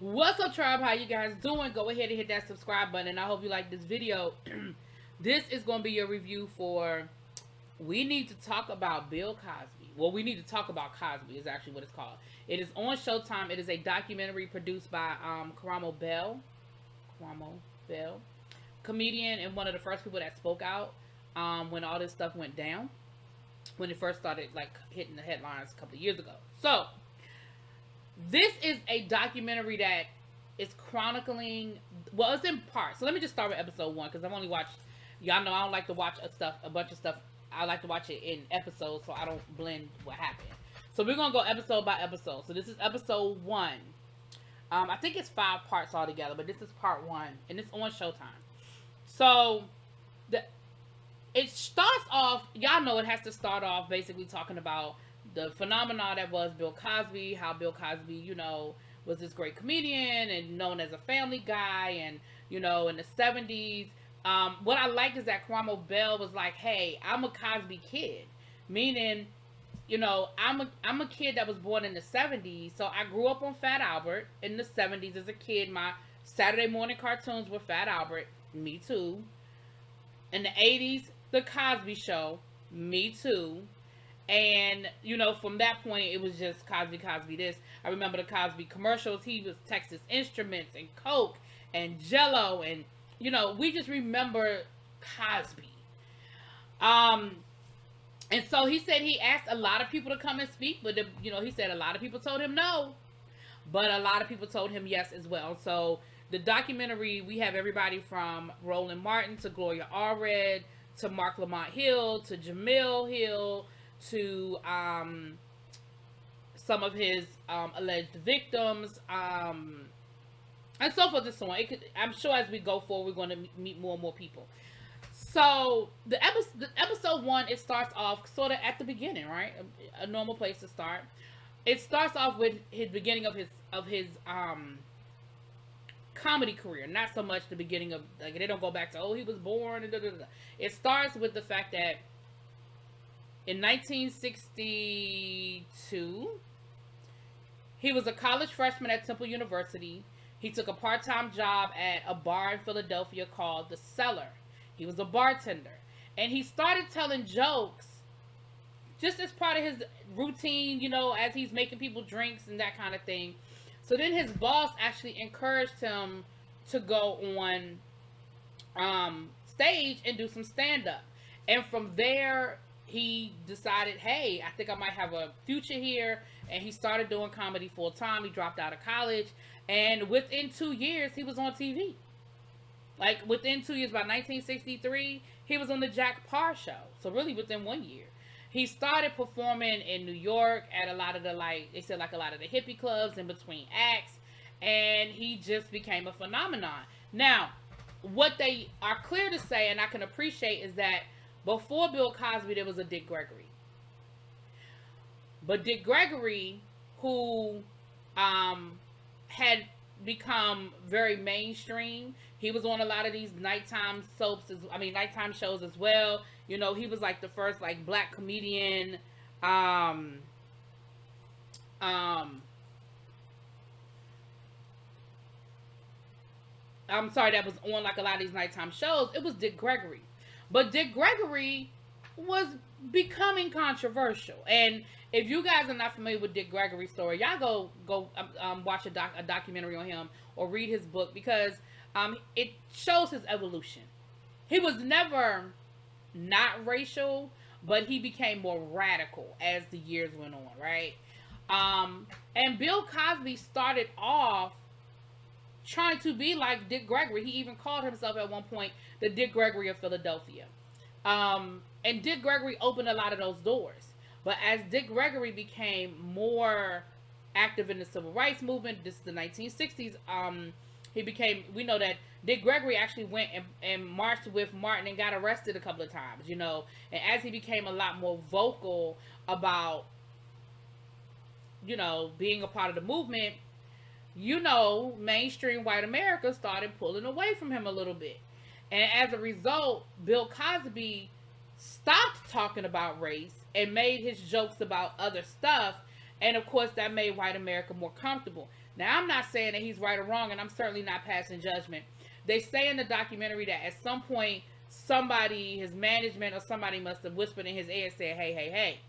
What's up, tribe? How you guys doing? Go ahead and hit that subscribe button, and I hope you like this video. This is going to be your review for We Need to Talk About Bill Cosby. Well, We Need to Talk About Cosby is actually what it's called. It is on Showtime. It is a documentary produced by Karamo Bell, comedian and one of the first people that spoke out when all this stuff went down, when it first started like hitting the headlines a couple of years ago. So this is a documentary that is chronicling. Well, it's in parts. So let me just start with episode one because I've only watched. Y'all know I don't like to watch a bunch of stuff. I like to watch it in episodes so I don't blend what happened. So we're gonna go episode by episode. So this is episode one. I think it's 5 parts altogether, but this is part one, and it's on Showtime. So the it starts off. Y'all know it has to start off basically talking about the phenomenon that was Bill Cosby, how Bill Cosby, was this great comedian and known as a family guy, and in the 70s. What I like is that Karamo Bell was like, "Hey, I'm a Cosby kid," meaning, I'm a kid that was born in the 70s, so I grew up on Fat Albert in the 70s as a kid. My Saturday morning cartoons were Fat Albert, me too. In the 80s, The Cosby Show, me too. And, from that point, it was just Cosby this. I remember the Cosby commercials. He was Texas Instruments and Coke and Jello. And, we just remember Cosby. And so he said he asked a lot of people to come and speak. But, he said a lot of people told him no. But a lot of people told him yes as well. So the documentary, we have everybody from Roland Martin to Gloria Allred to Mark Lamont Hill to Jamil Hill to some of his alleged victims, and so forth and so on. I'm sure as we go forward, we're going to meet more and more people. So the episode one, it starts off sort of at the beginning, right? A normal place to start. It starts off with his beginning of his comedy career, not so much the beginning of, like, they don't go back to he was born and It starts with the fact that in 1962, he was a college freshman at Temple University. He took a part-time job at a bar in Philadelphia called The Cellar. He was a bartender. And he started telling jokes just as part of his routine, as he's making people drinks and that kind of thing. So then his boss actually encouraged him to go on stage and do some stand-up. And from there, he decided, hey, I think I might have a future here. And he started doing comedy full time. He dropped out of college. And within 2 years, he was on TV. Like, within 2 years, by 1963, he was on the Jack Paar Show. So really within 1 year. He started performing in New York at a lot of the, a lot of the hippie clubs in between acts. And he just became a phenomenon. Now, what they are clear to say, and I can appreciate, is that before Bill Cosby, there was a Dick Gregory. But Dick Gregory, who had become very mainstream, he was on a lot of these nighttime nighttime shows as well. He was like the first black comedian. I'm sorry, that was on a lot of these nighttime shows. It was Dick Gregory. But Dick Gregory was becoming controversial. And if you guys are not familiar with Dick Gregory's story, y'all go watch a documentary on him or read his book, because it shows his evolution. He was never not racial, but he became more radical as the years went on, right? And Bill Cosby started off trying to be like Dick Gregory. He even called himself at one point the Dick Gregory of Philadelphia. And Dick Gregory opened a lot of those doors. But as Dick Gregory became more active in the civil rights movement, this is the 1960s, we know that Dick Gregory actually went and marched with Martin and got arrested a couple of times, and as he became a lot more vocal about, being a part of the movement, mainstream white America started pulling away from him a little bit. And as a result, Bill Cosby stopped talking about race and made his jokes about other stuff. And of course, that made white America more comfortable. Now, I'm not saying that he's right or wrong, and I'm certainly not passing judgment. They say in the documentary that at some point, somebody, his management or somebody must have whispered in his ear and said, hey, hey, hey,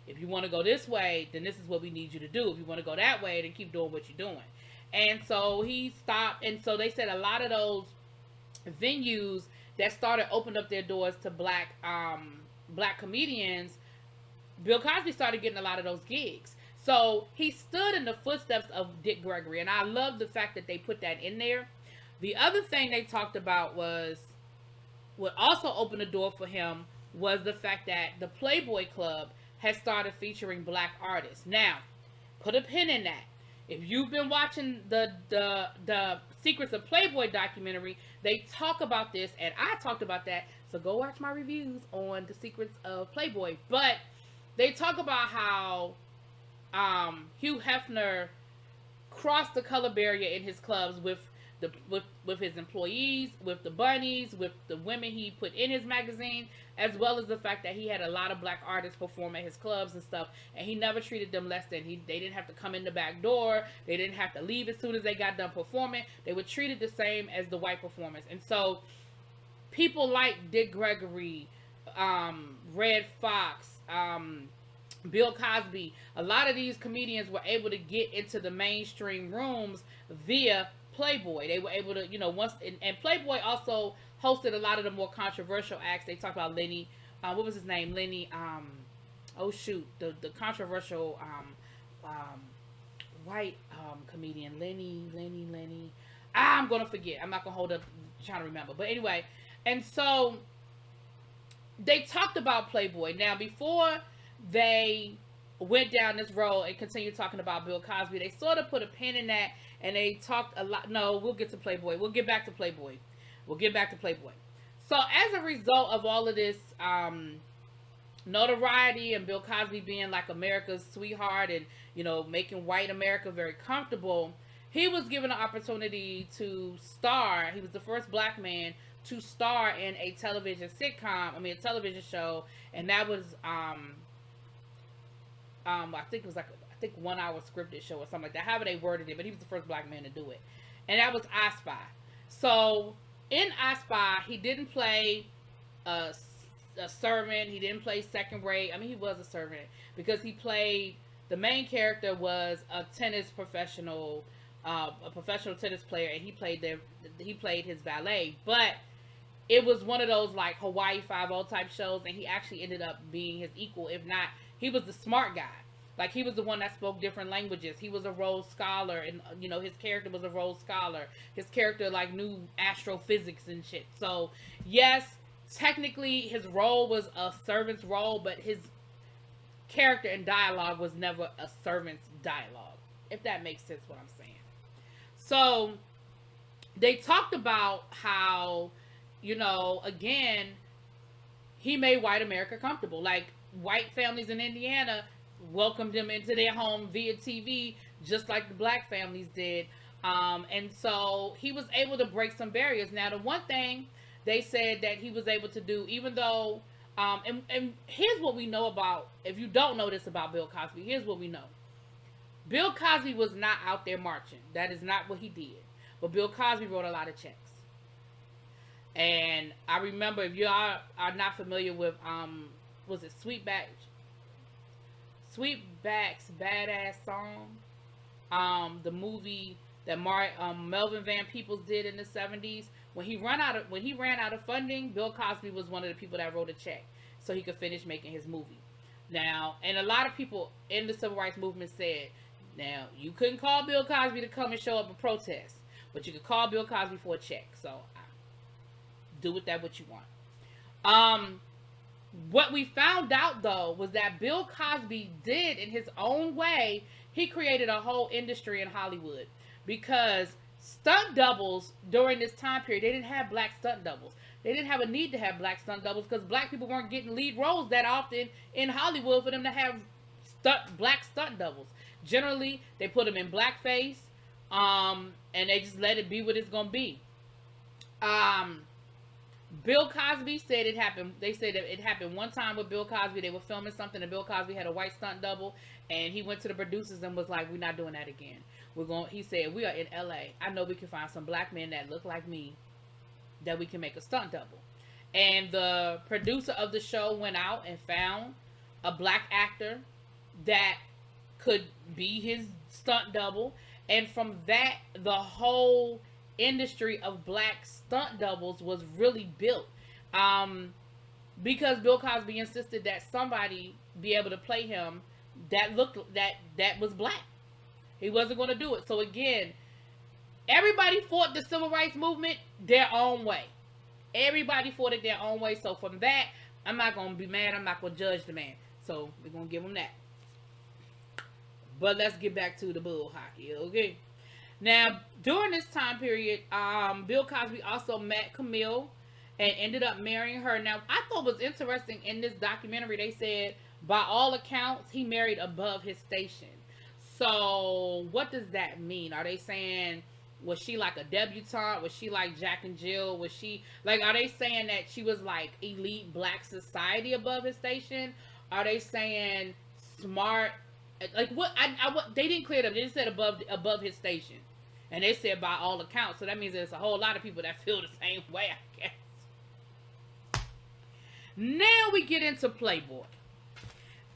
if you want to go this way, then this is what we need you to do. If you want to go that way, then keep doing what you're doing. And so he stopped. And so they said a lot of those venues that started opened up their doors to black comedians, Bill Cosby started getting a lot of those gigs. So he stood in the footsteps of Dick Gregory, and I love the fact that they put that in there. The other thing they talked about was what also opened the door for him was the fact that the Playboy Club has started featuring black artists. Now, put a pin in that. If you've been watching the Secrets of Playboy documentary, they talk about this, and I talked about that. So go watch my reviews on the Secrets of Playboy. But they talk about how Hugh Hefner crossed the color barrier in his clubs with his employees, with the bunnies, with the women he put in his magazine, as well as the fact that he had a lot of black artists perform at his clubs and stuff, and he never treated them less than. They didn't have to come in the back door, they didn't have to leave as soon as they got done performing. They were treated the same as the white performers. And so people like Dick Gregory, Red Fox, Bill Cosby, a lot of these comedians were able to get into the mainstream rooms via Playboy. They were able to, and Playboy also hosted a lot of the more controversial acts. They talked about Lenny, what was his name? Lenny, the controversial white comedian, Lenny. I'm gonna forget. I'm not gonna hold up trying to remember. But anyway, and so they talked about Playboy. Now, before they went down this road and continued talking about Bill Cosby, they sort of put a pin in that, and they talked a lot. No, we'll get to Playboy. We'll get back to Playboy. So as a result of all of this notoriety and Bill Cosby being like America's sweetheart and, making white America very comfortable, he was given an opportunity to star. He was the first black man to star in a television a television show, and that was I think it was 1 hour scripted show or something like that. However they worded it, but he was the first black man to do it, and that was I Spy. So in I Spy, he didn't play a servant. He didn't play second rate. I mean, he was a servant because the main character was a tennis professional, a professional tennis player, and he played his valet. But it was one of those like Hawaii Five-0 type shows, and he actually ended up being his equal. If not, he was the smart guy. Like, he was the one that spoke different languages. He was a Rhodes Scholar, and, his character was a Rhodes Scholar. His character, knew astrophysics and shit. So, yes, technically, his role was a servant's role, but his character and dialogue was never a servant's dialogue, if that makes sense what I'm saying. So, they talked about how, again, he made white America comfortable. Like, white families in Indiana welcomed him into their home via TV, just like the black families did. And so he was able to break some barriers. Now, the one thing they said that he was able to do, even though, and here's what we know about, if you don't know this about Bill Cosby, here's what we know. Bill Cosby was not out there marching. That is not what he did. But Bill Cosby wrote a lot of checks. And I remember, if you are not familiar with, was it Sweetback's Badass Song, the movie that Melvin Van Peebles did in the 70s. When he ran out of funding, Bill Cosby was one of the people that wrote a check so he could finish making his movie. Now, and a lot of people in the civil rights movement said, now, you couldn't call Bill Cosby to come and show up and protest, but you could call Bill Cosby for a check. So do with that what you want. What we found out, though, was that Bill Cosby did, in his own way, he created a whole industry in Hollywood. Because stunt doubles during this time period, they didn't have black stunt doubles. They didn't have a need to have black stunt doubles because black people weren't getting lead roles that often in Hollywood for them to have black stunt doubles. Generally, they put them in blackface, and they just let it be what it's going to be. Bill Cosby said it happened. They said that it happened one time with Bill Cosby. They were filming something, and Bill Cosby had a white stunt double, and he went to the producers and was like, "We're not doing that again. We're going." He said, "We are in L.A. I know we can find some black men that look like me that we can make a stunt double." And the producer of the show went out and found a black actor that could be his stunt double, and from that, the whole industry of black stunt doubles was really built, because Bill Cosby insisted that somebody be able to play him that looked that was black. He wasn't going to do it. So again, everybody fought the civil rights movement their own way. Everybody fought it their own way. So from that, I'm not going to be mad. I'm not going to judge the man. So we're going to give him that. But let's get back to the bull hockey, okay? Now, during this time period, Bill Cosby also met Camille and ended up marrying her. Now, I thought was interesting in this documentary, they said, by all accounts, he married above his station. So, what does that mean? Are they saying, was she like a debutante? Was she like Jack and Jill? Was she, like, are they saying that she was like elite black society above his station? Are they saying smart? Like, what? They didn't clear it up. They just said above his station. And they said by all accounts. So that means there's a whole lot of people that feel the same way, I guess. Now we get into Playboy.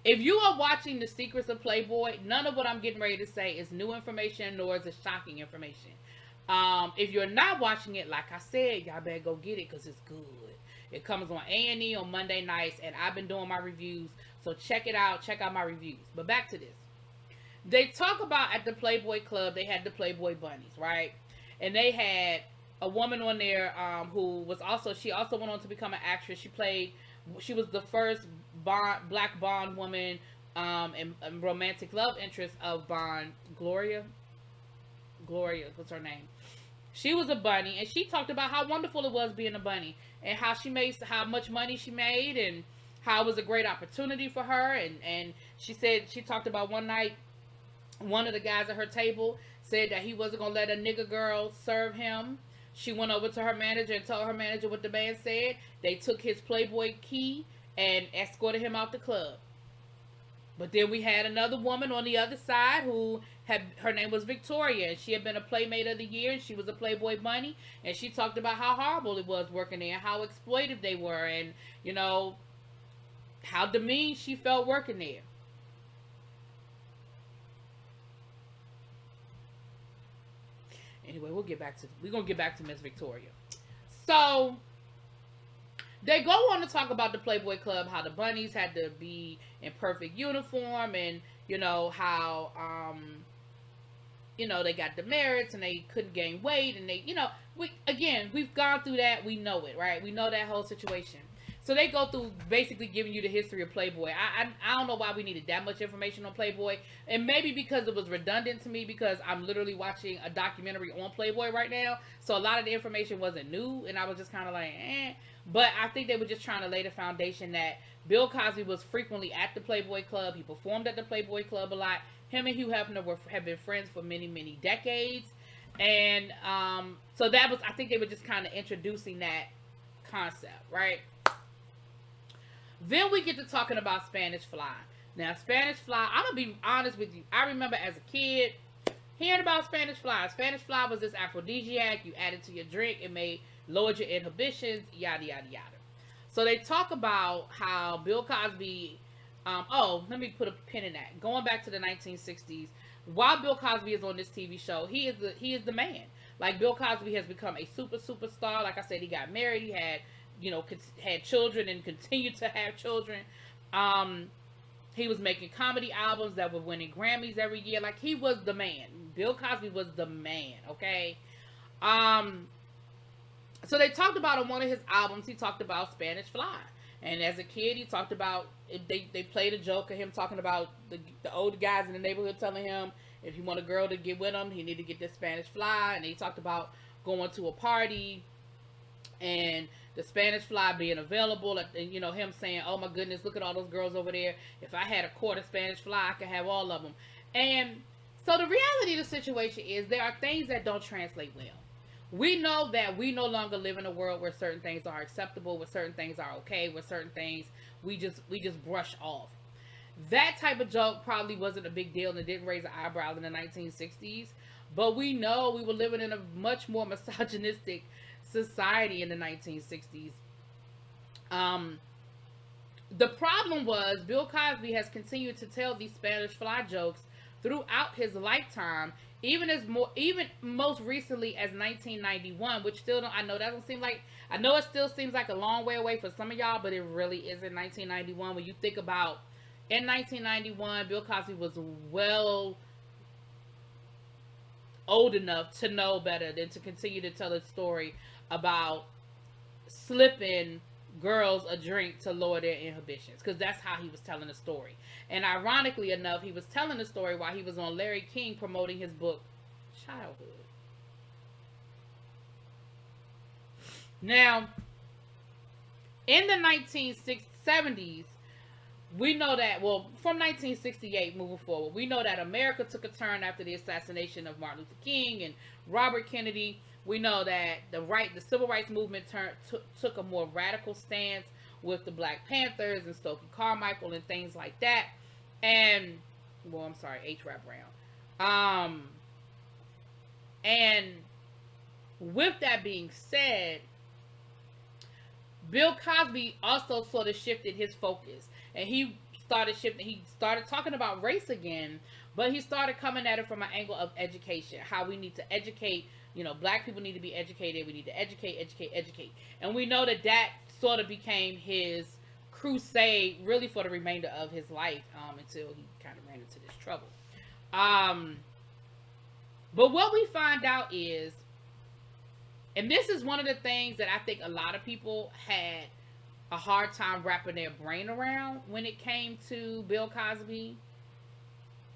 If you are watching The Secrets of Playboy, none of what I'm getting ready to say is new information, nor is it shocking information. If you're not watching it, like I said, y'all better go get it because it's good. It comes on A&E on Monday nights, and I've been doing my reviews. So check it out. Check out my reviews. But back to this. They talk about at the Playboy Club, they had the Playboy Bunnies, right? And they had a woman on there who was also, she also went on to become an actress. She was the first black Bond woman and romantic love interest of Bond. Gloria, what's her name? She was a bunny, and she talked about how wonderful it was being a bunny, and how much money she made, and how it was a great opportunity for her. And she said, she talked about one night, one of the guys at her table said that he wasn't going to let a nigga girl serve him. She went over to her manager and told her manager what the man said. They took his Playboy key and escorted him out the club. But then we had another woman on the other side who her name was Victoria, and she had been a Playmate of the Year, and she was a Playboy bunny, and she talked about how horrible it was working there, how exploitive they were, and, you know, how demeaned she felt working there. Anyway, we're gonna get back to Miss Victoria. So they go on to talk about the Playboy Club, how the bunnies had to be in perfect uniform, and you know how they got demerits and they couldn't gain weight, and they, we've gone through that, we know it, right? We know that whole situation. So they go through basically giving you the history of Playboy. I don't know why we needed that much information on Playboy. And maybe because it was redundant to me, because I'm literally watching a documentary on Playboy right now. So a lot of the information wasn't new, and I was just kind of like, eh. But I think they were just trying to lay the foundation that Bill Cosby was frequently at the Playboy Club. He performed at the Playboy Club a lot. Him and Hugh Hefner have been friends for many, many decades. And so that was, I think they were just kind of introducing that concept, right? Then we get to talking about Spanish Fly. Now, Spanish Fly, I'm going to be honest with you. I remember as a kid hearing about Spanish Fly. Spanish Fly was this aphrodisiac. You add it to your drink. It lowered your inhibitions, yada, yada, yada. So they talk about how Bill Cosby, let me put a pin in that. Going back to the 1960s, while Bill Cosby is on this TV show, he is the man. Like, Bill Cosby has become a superstar. Like I said, he got married. He had children and continued to have children. He was making comedy albums that were winning Grammys every year. Like, he was the man. Bill Cosby was the man, okay? So they talked about on one of his albums, he talked about Spanish Fly. And as a kid, he talked about, they played a joke of him talking about the old guys in the neighborhood telling him if he want a girl to get with him, he need to get this Spanish Fly. And he talked about going to a party and the Spanish Fly being available, and him saying, oh my goodness, look at all those girls over there. If I had a quart of Spanish Fly, I could have all of them. And so the reality of the situation is there are things that don't translate well. We know that we no longer live in a world where certain things are acceptable, where certain things are okay, where certain things we just brush off. That type of joke probably wasn't a big deal and it didn't raise an eyebrow in the 1960s. But we know we were living in a much more misogynistic society in the 1960s. Um, the problem was Bill Cosby has continued to tell these Spanish fly jokes throughout his lifetime, even most recently as 1991, which still don't I know that don't seem like I know it still seems like a long way away for some of y'all, but it really is in 1991 when you think about in 1991 Bill Cosby was well old enough to know better than to continue to tell a story about slipping girls a drink to lower their inhibitions, because that's how he was telling the story. And ironically enough, he was telling the story while he was on Larry King promoting his book Childhood. Now, in the 1970s, we know that, well, from 1968 moving forward, we know that America took a turn after the assassination of Martin Luther King and Robert Kennedy. We know that the civil rights movement took a more radical stance with the Black Panthers and Stokely Carmichael and things like that. And, well, I'm sorry, H. Rap Brown. And with that being said, Bill Cosby also sort of shifted his focus, and he started talking about race again, but he started coming at it from an angle of education, how we need to educate, black people need to be educated, we need to educate. And we know that sort of became his crusade really for the remainder of his life, until he kind of ran into this trouble. But what we find out is, and this is one of the things that I think a lot of people had a hard time wrapping their brain around when it came to Bill Cosby.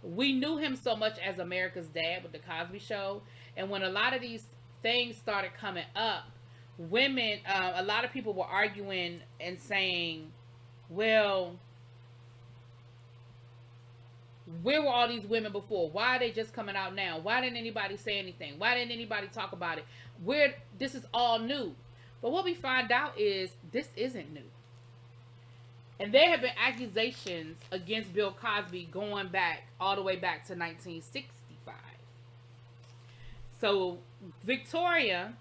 We knew him so much as America's dad with the Cosby Show, and when a lot of these things started coming up, women, a lot of people were arguing and saying, well, where were all these women before? Why are they just coming out now? Why didn't anybody say anything? Why didn't anybody talk about it? This is all new. But what we find out is this isn't new. And there have been accusations against Bill Cosby going back all the way back to 1965. So Victoria,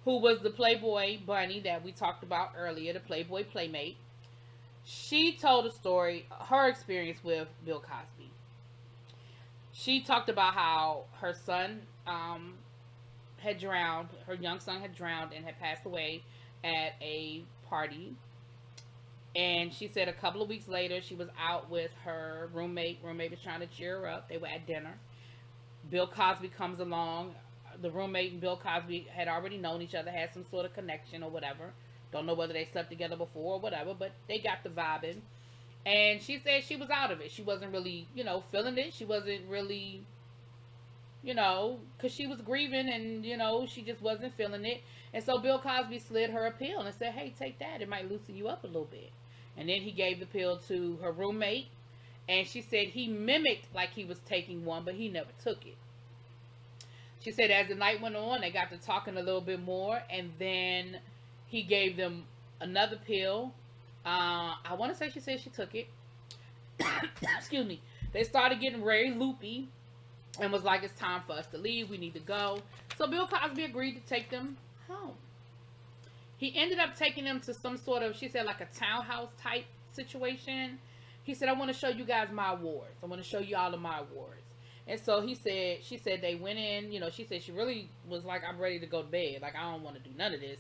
who was the Playboy bunny that we talked about earlier, the Playboy Playmate, she told a story, her experience with Bill Cosby. She talked about how her son had drowned, her young son had drowned and had passed away at a party. And she said a couple of weeks later, she was out with her roommate. Roommate was trying to cheer her up. They were at dinner. Bill Cosby comes along. The roommate and Bill Cosby had already known each other, had some sort of connection or whatever. Don't know whether they slept together before or whatever, but they got the vibing. And she said she was out of it. She wasn't really, feeling it. She wasn't really, because she was grieving and, she just wasn't feeling it. And so Bill Cosby slid her a pill and said, hey, take that. It might loosen you up a little bit. And then he gave the pill to her roommate. And she said he mimicked like he was taking one, but he never took it. She said as the night went on, they got to talking a little bit more. And then he gave them another pill. I want to say she said she took it. Excuse me. They started getting very loopy and was like, it's time for us to leave. We need to go. So Bill Cosby agreed to take them home. He ended up taking them to some sort of, she said, like a townhouse type situation. He said, I want to show you guys my awards. I want to show you all of my awards. And so she said they went in, she said she really was like, I'm ready to go to bed. Like, I don't want to do none of this.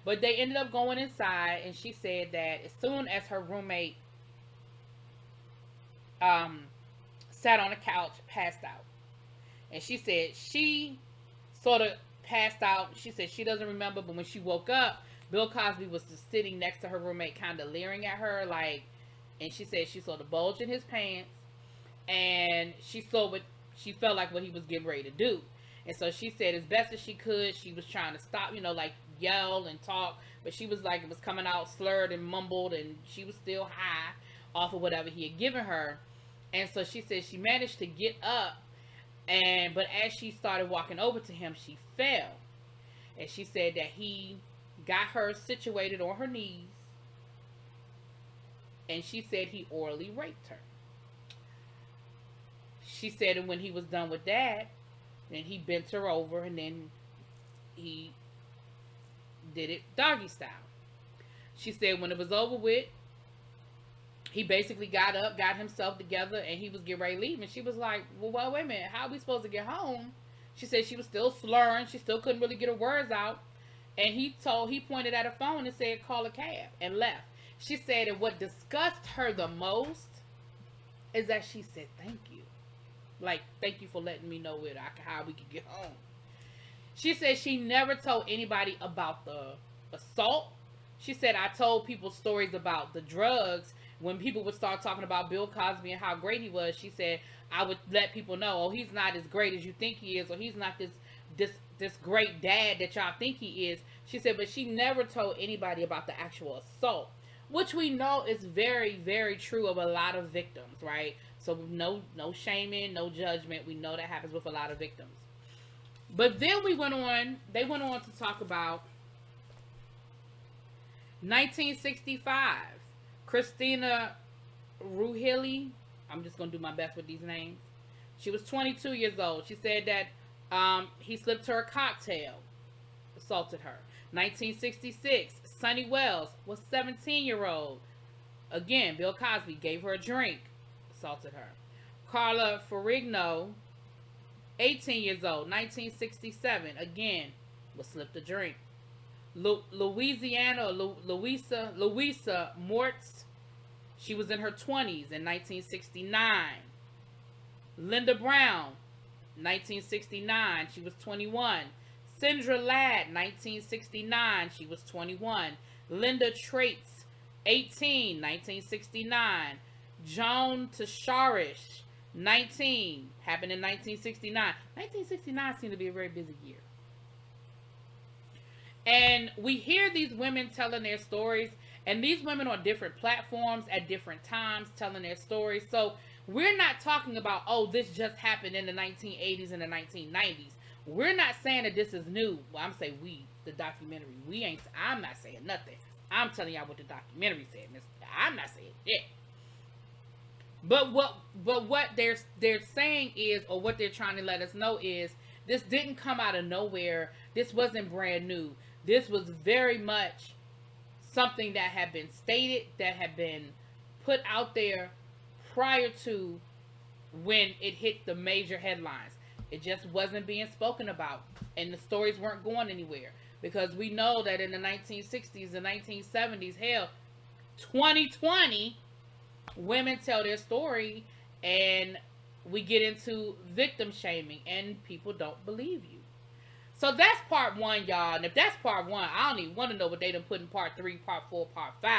But they ended up going inside, and she said that as soon as her roommate sat on the couch, passed out. And she said she sort of passed out. She said she doesn't remember, but when she woke up, Bill Cosby was just sitting next to her roommate, kind of leering at her, like, and she said she saw the bulge in his pants, and she felt like what he was getting ready to do. And so she said as best as she could, she was trying to stop, like yell and talk, but she was like, it was coming out slurred and mumbled, and she was still high off of whatever he had given her. And so she said she managed to get up, But as she started walking over to him, she fell. And she said that he got her situated on her knees. And she said he orally raped her. She said, and when he was done with that, then he bent her over and then he did it doggy style. She said when it was over with, he basically got up, got himself together, and he was getting ready to leave. And she was like, well, wait a minute, how are we supposed to get home? She said she was still slurring. She still couldn't really get her words out. And he pointed at her phone and said, call a cab, and left. She said that what disgusted her the most is that she said, thank you. Like, thank you for letting me know how we could get home. She said she never told anybody about the assault. She said, I told people stories about the drugs. When people would start talking about Bill Cosby and how great he was, she said, I would let people know, oh, he's not as great as you think he is, or he's not this great dad that y'all think he is. She said, but she never told anybody about the actual assault, which we know is very, very true of a lot of victims, right? So no shaming, no judgment. We know that happens with a lot of victims. But then they went on to talk about 1965. Christina Ruhili, I'm just going to do my best with these names. She was 22 years old. She said that he slipped her a cocktail, assaulted her. 1966, Sonny Wells was 17-year-old. Again, Bill Cosby gave her a drink, assaulted her. Carla Ferrigno, 18 years old, 1967. Again, was slipped a drink. Louisa Mortz, she was in her 20s in 1969. Linda Brown, 1969. She was 21. Sandra Ladd, 1969. She was 21. Linda Traits, 18, 1969. Joan Tasharish, 19, happened in 1969. 1969 seemed to be a very busy year. And we hear these women telling their stories, and these women on different platforms at different times telling their stories. So we're not talking about, oh, this just happened in the 1980s and the 1990s. We're not saying that this is new. Well, I'm saying we, the documentary. I'm not saying nothing. I'm telling y'all what the documentary said. I'm not saying shit. But what they're saying is, or what they're trying to let us know is, this didn't come out of nowhere. This wasn't brand new. This was very much something that had been stated, that had been put out there prior to when it hit the major headlines. It just wasn't being spoken about, and the stories weren't going anywhere, because we know that in the 1960s and 1970s, hell, 2020, women tell their story, and we get into victim shaming, and people don't believe you. So that's part one, y'all. And if that's part one, I don't even want to know what they done put in part 3, part 4, part 5.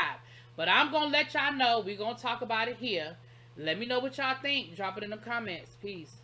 But I'm going to let y'all know. We're going to talk about it here. Let me know what y'all think. Drop it in the comments. Peace.